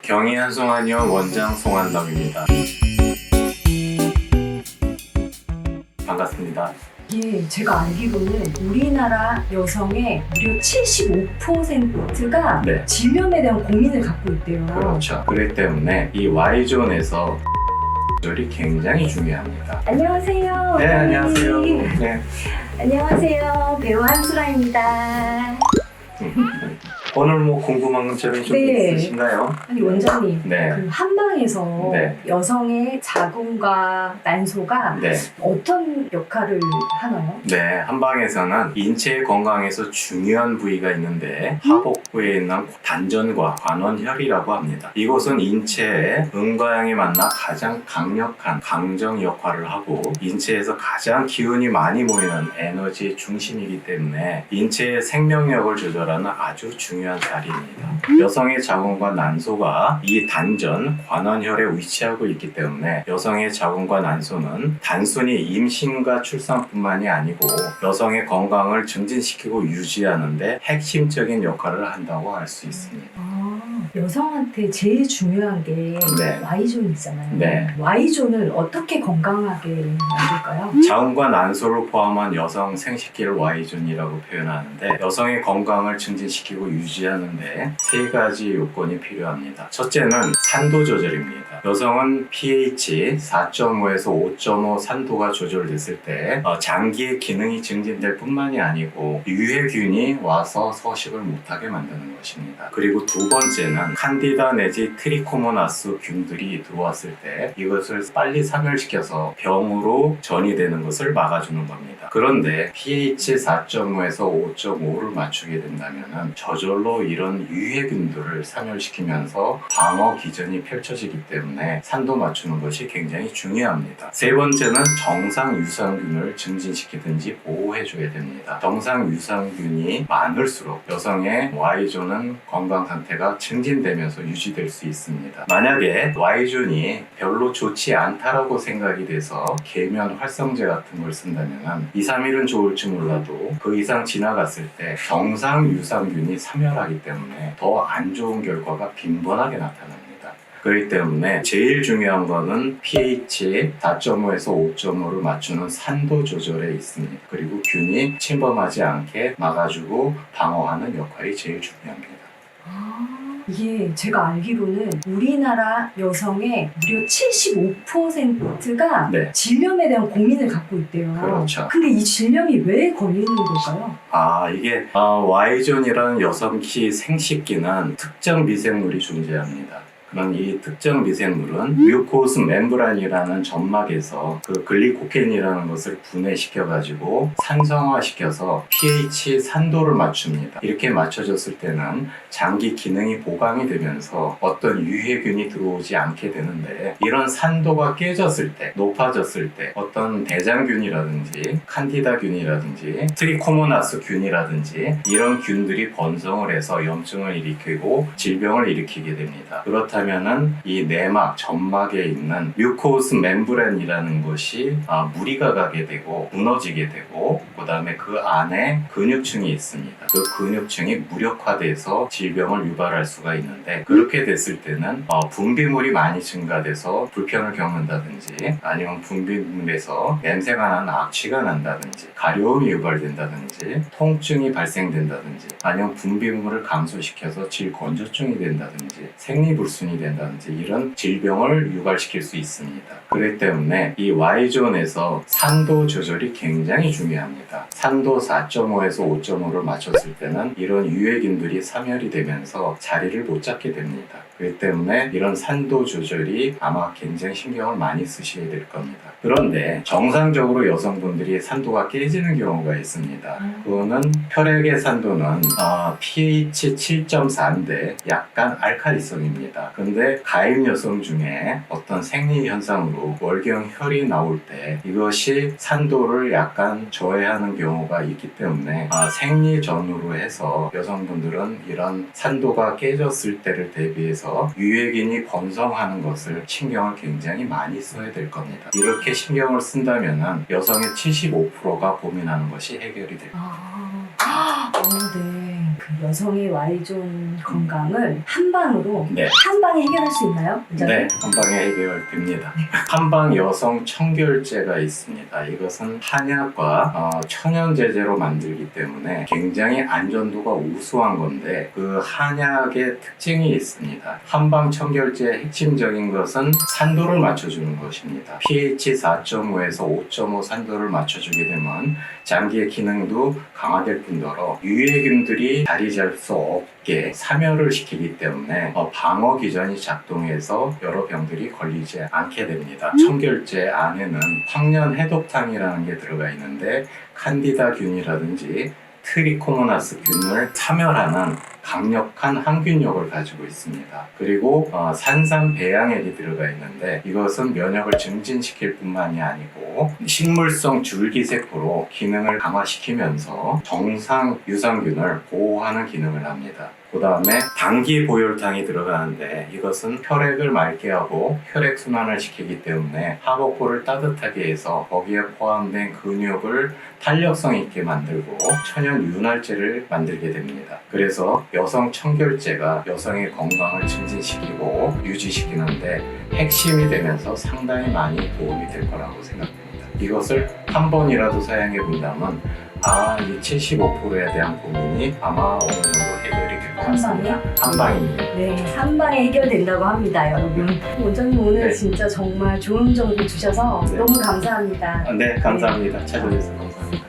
경희한송한의원 원장 송한덕입니다. 반갑습니다. 이게 제가 알기로는 우리나라 여성의 무려 75%가 네. 질염에 대한 고민을 갖고 있대요. 그렇죠. 그렇기 때문에 이 Y존에서 조절이 굉장히 중요합니다. 안녕하세요. 네, 안녕하세요. 원장님. 네. 안녕하세요. 배우 한수라입니다. 오늘 뭐 궁금한 점이 좀 네. 있으신가요? 아니 원장님, 네. 그 한방에서 네. 여성의 자궁과 난소가 네. 어떤 역할을 하나요? 네, 한방에서는 인체 건강에서 중요한 부위가 있는데 하복부에 있는 단전과 관원혈이라고 합니다. 이곳은 인체의 음과 양에 만나 가장 강력한 강정 역할을 하고 인체에서 가장 기운이 많이 모이는 에너지의 중심이기 때문에 인체의 생명력을 조절하는 아주 중요한 자리입니다. 여성의 자궁과 난소가 이 단전, 관원혈에 위치하고 있기 때문에 여성의 자궁과 난소는 단순히 임신과 출산뿐만이 아니고 여성의 건강을 증진시키고 유지하는데 핵심적인 역할을 한다고 할 수 있습니다. 여성한테 제일 중요한 게 네. Y존이잖아요. 네. Y존을 어떻게 건강하게 만들까요? 자궁과 난소를 포함한 여성 생식기를 Y존이라고 표현하는데 여성의 건강을 증진시키고 유지하는데 세 가지 요건이 필요합니다. 첫째는 산도 조절입니다. 여성은 pH 4.5에서 5.5 산도가 조절됐을 때 장기의 기능이 증진될 뿐만이 아니고 유해균이 와서 서식을 못하게 만드는 것입니다. 그리고 두 번째는 칸디다 내지 트리코모나스 균들이 들어왔을 때 이것을 빨리 사멸시켜서 병으로 전이되는 것을 막아주는 겁니다. 그런데 pH 4.5에서 5.5를 맞추게 된다면 저절로 이런 유해균들을 사멸시키면서 방어 기전이 펼쳐지기 때문에 산도 맞추는 것이 굉장히 중요합니다. 세 번째는 정상 유산균을 증진시키든지 보호해줘야 됩니다. 정상 유산균이 많을수록 여성의 Y존은 건강 상태가 증진되면서 유지될 수 있습니다. 만약에 Y존이 별로 좋지 않다라고 생각이 돼서 계면 활성제 같은 걸 쓴다면 2, 3일은 좋을지 몰라도 그 이상 지나갔을 때 정상 유산균이 사멸하기 때문에 더 안 좋은 결과가 빈번하게 나타납니다. 그렇기 때문에 제일 중요한 거는 pH 4.5에서 5.5를 맞추는 산도 조절에 있습니다. 그리고 균이 침범하지 않게 막아주고 방어하는 역할이 제일 중요합니다. 이게 제가 알기로는 우리나라 여성의 무려 75%가 네. 질염에 대한 고민을 갖고 있대요. 그렇죠. 근데 이 질염이 왜 걸리는 걸까요? 이게 Y존이라는 여성기 생식기는 특정 미생물이 존재합니다. 그런 이 특정 미생물은 뮤코스 멤브란이라는 점막에서 그 글리코겐이라는 것을 분해시켜가지고 산성화시켜서 pH 산도를 맞춥니다. 이렇게 맞춰졌을 때는 장기 기능이 보강이 되면서 어떤 유해균이 들어오지 않게 되는데 이런 산도가 깨졌을 때, 높아졌을 때 어떤 대장균이라든지 칸디다균이라든지 트리코모나스 균이라든지 이런 균들이 번성을 해서 염증을 일으키고 질병을 일으키게 됩니다. 그렇다면은 이 내막, 점막에 있는 뮤코스 멤브란이라는 것이 무리가 가게 되고 무너지게 되고 그 다음에 그 안에 근육층이 있습니다. 그 근육층이 무력화돼서 질병을 유발할 수가 있는데 그렇게 됐을 때는 분비물이 많이 증가돼서 불편을 겪는다든지 아니면 분비물에서 냄새가 나는 악취가 난다든지 가려움이 유발된다든지 통증이 발생된다든지 아니면 분비물을 감소시켜서 질건조증이 된다든지 생리불순이 된다든지 이런 질병을 유발시킬 수 있습니다. 그렇기 때문에 이 Y존에서 산도 조절이 굉장히 중요합니다. 산도 4.5에서 5.5를 맞췄을 때는 이런 유해균들이 사멸이 되면서 자리를 못 잡게 됩니다. 그렇기 때문에 이런 산도 조절이 아마 굉장히 신경을 많이 쓰셔야 될 겁니다. 그런데 정상적으로 여성분들이 산도가 깨지는 경우가 있습니다. 그거는 혈액의 산도는 pH 7.4인데 약간 알칼리성입니다. 근데 가임 여성 중에 어떤 생리 현상으로 월경혈이 나올 때 이것이 산도를 약간 저해하는 경우가 있기 때문에 생리 전후로 해서 여성분들은 이런 산도가 깨졌을 때를 대비해서 유해균이 번성하는 것을 신경을 굉장히 많이 써야 될 겁니다. 이렇게 신경을 쓴다면 여성의 75%가 고민하는 것이 해결이 됩니다. 네. 여성의 Y존 건강을 한방으로 네. 한방에 해결할 수 있나요? 네, 한방에 해결됩니다. 한방 여성 청결제가 있습니다. 이것은 한약과 천연제제로 만들기 때문에 굉장히 안전도가 우수한 건데 그 한약의 특징이 있습니다. 한방 청결제의 핵심적인 것은 산도를 맞춰주는 것입니다. pH 4.5에서 5.5 산도를 맞춰주게 되면 장기의 기능도 강화될 뿐더러 유해균들이 자리 잡을 수 없게 사멸을 시키기 때문에 방어 기전이 작동해서 여러 병들이 걸리지 않게 됩니다. 청결제 안에는 황련 해독탕이라는 게 들어가 있는데 칸디다 균이라든지 트리코모나스 균을 사멸하는 강력한 항균력을 가지고 있습니다. 그리고 산삼 배양액이 들어가 있는데 이것은 면역을 증진시킬 뿐만이 아니고 식물성 줄기세포로 기능을 강화시키면서 정상 유산균을 보호하는 기능을 합니다. 그 다음에 당기보혈탕이 들어가는데 이것은 혈액을 맑게 하고 혈액순환을 시키기 때문에 하복부를 따뜻하게 해서 거기에 포함된 근육을 탄력성 있게 만들고 천연 윤활제를 만들게 됩니다. 그래서 여성 청결제가 여성의 건강을 증진시키고 유지시키는데 핵심이 되면서 상당히 많이 도움이 될 거라고 생각됩니다. 이것을 한 번이라도 사용해 본다면 이 75%에 대한 고민이 아마 어느 정도 해결이 될 것 같습니다. 한방입니다. 네, 한방에 해결된다고 합니다, 여러분. 원장님 오늘 네. 진짜 정말 좋은 정보 주셔서 네. 너무 감사합니다. 네, 감사합니다. 찾아주셔서 감사합니다.